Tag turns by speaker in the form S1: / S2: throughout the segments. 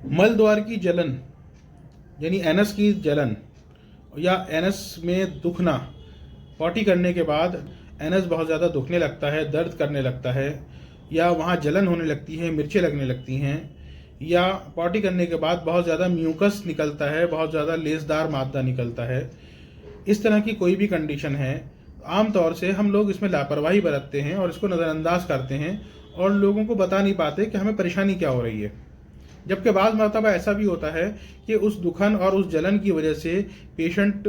S1: मल द्वार की जलन यानी एनस की जलन या एनस में दुखना, पॉटी करने के बाद एनस बहुत ज़्यादा दुखने लगता है, दर्द करने लगता है, या वहाँ जलन होने लगती है, मिर्चें लगने लगती हैं, या पॉटी करने के बाद बहुत ज़्यादा म्यूकस निकलता है, बहुत ज़्यादा लेसदार मादा निकलता है, इस तरह की कोई भी कंडीशन है, आम तौर से हम लोग इसमें लापरवाही बरतते हैं और इसको नज़रअंदाज करते हैं और लोगों को बता नहीं पाते कि हमें परेशानी क्या हो रही है। जबकि बाज़ मरतबा ऐसा भी होता है कि उस दुखन और उस जलन की वजह से पेशेंट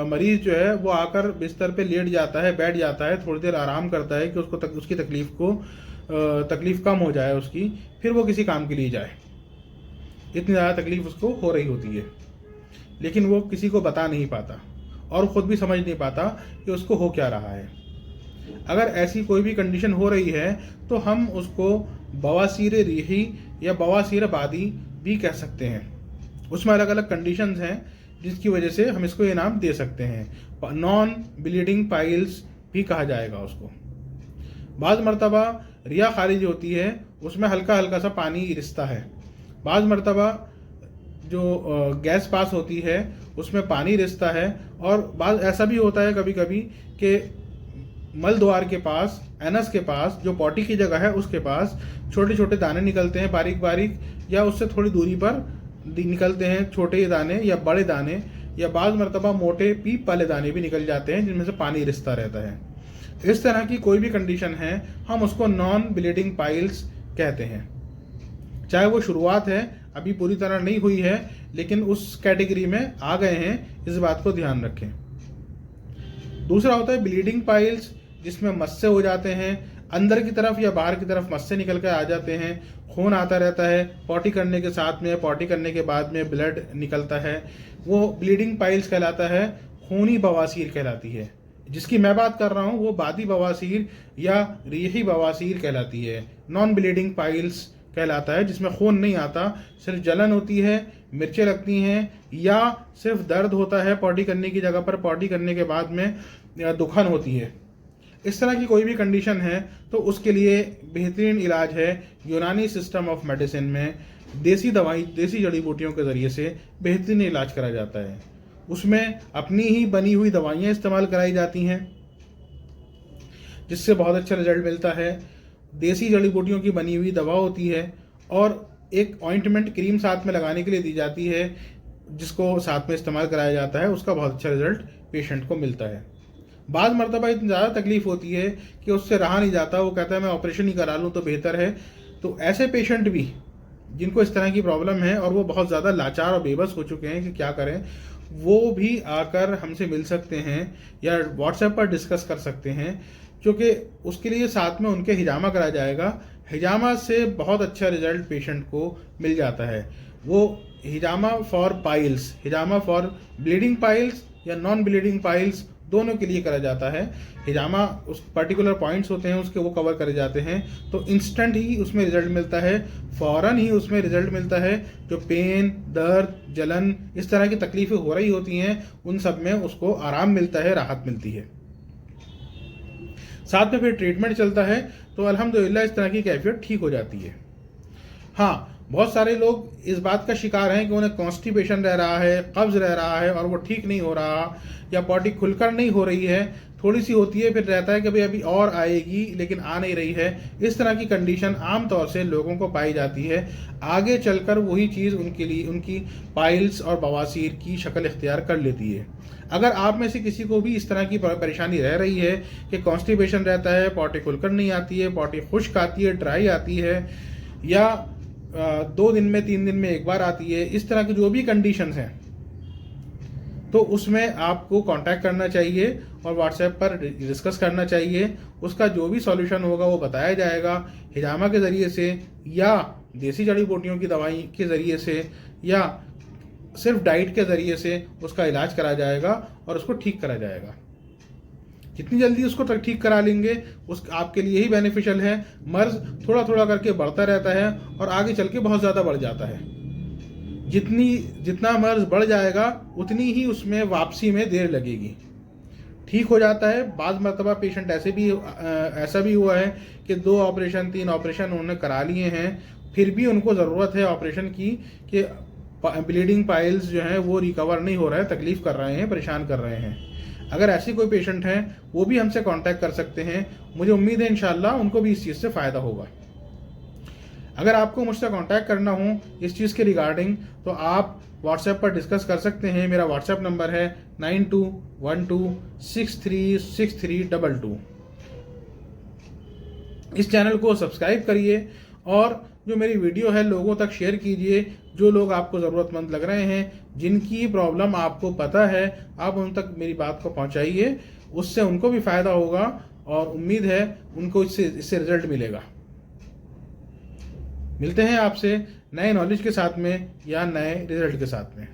S1: मरीज़ जो है वो आकर बिस्तर पे लेट जाता है, बैठ जाता है, थोड़ी देर आराम करता है कि उसकी तकलीफ़ कम हो जाए उसकी, फिर वो किसी काम के लिए जाए। इतनी ज़्यादा तकलीफ़ उसको हो रही होती है, लेकिन वो किसी को बता नहीं पाता और ख़ुद भी समझ नहीं पाता कि उसको हो क्या रहा है। अगर ऐसी कोई भी कंडीशन हो रही है तो हम उसको बवासीर रिही या बवासीर बादी भी कह सकते हैं। उसमें अलग अलग कंडीशंस हैं जिसकी वजह से हम इसको ये नाम दे सकते हैं। नॉन ब्लीडिंग पाइल्स भी कहा जाएगा उसको। बाज़ मरतबा रिया खारिज होती है, उसमें हल्का हल्का सा पानी रिसता है। बाज़ मरतबा जो गैस पास होती है उसमें पानी रिसता है। और बाज़ ऐसा भी होता है कभी कभी कि मल द्वार के पास, एनस के पास, जो पॉटी की जगह है उसके पास छोटे छोटे दाने निकलते हैं, बारीक बारीक, या उससे थोड़ी दूरी पर निकलते हैं छोटे दाने या बड़े दाने, या बाज़ मरतबा मोटे पीप वाले दाने भी निकल जाते हैं जिनमें से पानी रिसता रहता है। इस तरह की कोई भी कंडीशन है हम उसको नॉन ब्लीडिंग पाइल्स कहते हैं। चाहे वो शुरुआत है, अभी पूरी तरह नहीं हुई है, लेकिन उस कैटेगरी में आ गए हैं, इस बात को ध्यान रखें। दूसरा होता है ब्लीडिंग पाइल्स, जिसमें मस्से हो जाते हैं, अंदर की तरफ या बाहर की तरफ मस्से निकल कर आ जाते हैं, खून आता रहता है, पॉटी करने के साथ में, पॉटी करने के बाद में ब्लड निकलता है, वो ब्लीडिंग पाइल्स कहलाता है। खूनी बवासीर कहलाती है। जिसकी मैं बात कर रहा हूँ वो बादी बवासीर या रिही बवासीर कहलाती है। नॉन ब्लीडिंग पाइल्स कहलाता है जिसमें खून नहीं आता, सिर्फ जलन होती है, मिर्चें लगती हैं, या सिर्फ दर्द होता है पॉटी करने की जगह पर, पॉटी करने के बाद में दुखन होती है। इस तरह की कोई भी कंडीशन है तो उसके लिए बेहतरीन इलाज है यूनानी सिस्टम ऑफ मेडिसिन में देसी दवाई, देसी जड़ी बूटियों के ज़रिए से बेहतरीन इलाज करा जाता है। उसमें अपनी ही बनी हुई दवाइयाँ इस्तेमाल कराई जाती हैं जिससे बहुत अच्छा रिजल्ट मिलता है। देसी जड़ी बूटियों की बनी हुई दवा होती है और एक ऑइंटमेंट क्रीम साथ में लगाने के लिए दी जाती है जिसको साथ में इस्तेमाल कराया जाता है। उसका बहुत अच्छा रिजल्ट पेशेंट को मिलता है। बाज़ मरतबा इतनी ज़्यादा तकलीफ़ होती है कि उससे रहा नहीं जाता, वो कहता है मैं ऑपरेशन ही करा लूँ तो बेहतर है। तो ऐसे पेशेंट भी जिनको इस तरह की प्रॉब्लम है और वो बहुत ज़्यादा लाचार और बेबस हो चुके हैं कि क्या करें, वो भी आकर हमसे मिल सकते हैं या व्हाट्सएप पर डिस्कस कर सकते हैं, क्योंकि उसके लिए साथ में उनके हिजामा करा जाएगा। हिजामा से बहुत अच्छा रिजल्ट पेशेंट को मिल जाता है। वो हिजामा फॉर पाइल्स, हिजामा फॉर ब्लीडिंग पाइल्स या नॉन ब्लीडिंग पाइल्स, दोनों के लिए करा जाता है। हिजामा उस पर्टिकुलर पॉइंट्स होते हैं उसके, वो कवर करे जाते हैं, तो इंस्टेंट ही उसमें रिजल्ट मिलता है, फ़ौरन ही उसमें रिजल्ट मिलता है। जो पेन, दर्द, जलन, इस तरह की तकलीफ़ें हो रही होती हैं उन सब में उसको आराम मिलता है, राहत मिलती है। साथ में फिर ट्रीटमेंट चलता है तो अल्हम्दुलिल्लाह इस तरह की कैफियत ठीक हो जाती है। हाँ, बहुत सारे लोग इस बात का शिकार हैं कि उन्हें कॉन्स्टिपेशन रह रहा है, कब्ज़ रह रहा है और वो ठीक नहीं हो रहा, या पॉटी खुलकर नहीं हो रही है, थोड़ी सी होती है, फिर रहता है कि भाई अभी और आएगी लेकिन आ नहीं रही है। इस तरह की कंडीशन आम तौर से लोगों को पाई जाती है। आगे चलकर वही चीज़ उनके लिए, उनकी पाइल्स और बवासीर की शक्ल इख्तियार कर लेती है। अगर आप में से किसी को भी इस तरह की परेशानी रह रही है कि कॉन्स्टिपेशन रहता है, पॉटी खुलकर नहीं आती है, पॉटी खुश्क आती है, ड्राई आती है, या 2 दिन में 3 दिन में एक बार आती है, इस तरह की जो भी कंडीशंस हैं, तो उसमें आपको कांटेक्ट करना चाहिए और व्हाट्सएप पर डिस्कस करना चाहिए। उसका जो भी सॉल्यूशन होगा वो बताया जाएगा, हिजामा के ज़रिए से या देसी जड़ी बूटियों की दवाई के ज़रिए से या सिर्फ डाइट के ज़रिए से उसका इलाज करा जाएगा और उसको ठीक करा जाएगा। जितनी जल्दी उसको ठीक करा लेंगे उस आपके लिए ही बेनिफिशियल है। मर्ज थोड़ा थोड़ा करके बढ़ता रहता है और आगे चल के बहुत ज़्यादा बढ़ जाता है। जितना मर्ज बढ़ जाएगा उतनी ही उसमें वापसी में देर लगेगी। ठीक हो जाता है। बाज़ मरतबा पेशेंट ऐसा भी हुआ है कि 2 ऑपरेशन 3 ऑपरेशन उन्होंने करा लिए हैं, फिर भी उनको ज़रूरत है ऑपरेशन की कि ब्लीडिंग पाइल्स जो हैं वो रिकवर नहीं हो रहा है, तकलीफ़ कर रहे हैं, परेशान कर रहे हैं। अगर ऐसी कोई पेशेंट हैं वो भी हमसे कांटेक्ट कर सकते हैं। मुझे उम्मीद है इंशाल्लाह उनको भी इस चीज़ से फ़ायदा होगा। अगर आपको मुझसे कांटेक्ट करना हो इस चीज़ के रिगार्डिंग तो आप व्हाट्सएप पर डिस्कस कर सकते हैं। मेरा व्हाट्सएप नंबर है 9212636322। इस चैनल को सब्सक्राइब करिए और जो मेरी वीडियो है लोगों तक शेयर कीजिए। जो लोग आपको ज़रूरतमंद लग रहे हैं, जिनकी प्रॉब्लम आपको पता है, आप उन तक मेरी बात को पहुंचाइए। उससे उनको भी फ़ायदा होगा और उम्मीद है उनको इससे रिजल्ट मिलेगा। मिलते हैं आपसे नए नॉलेज के साथ में या नए रिजल्ट के साथ में।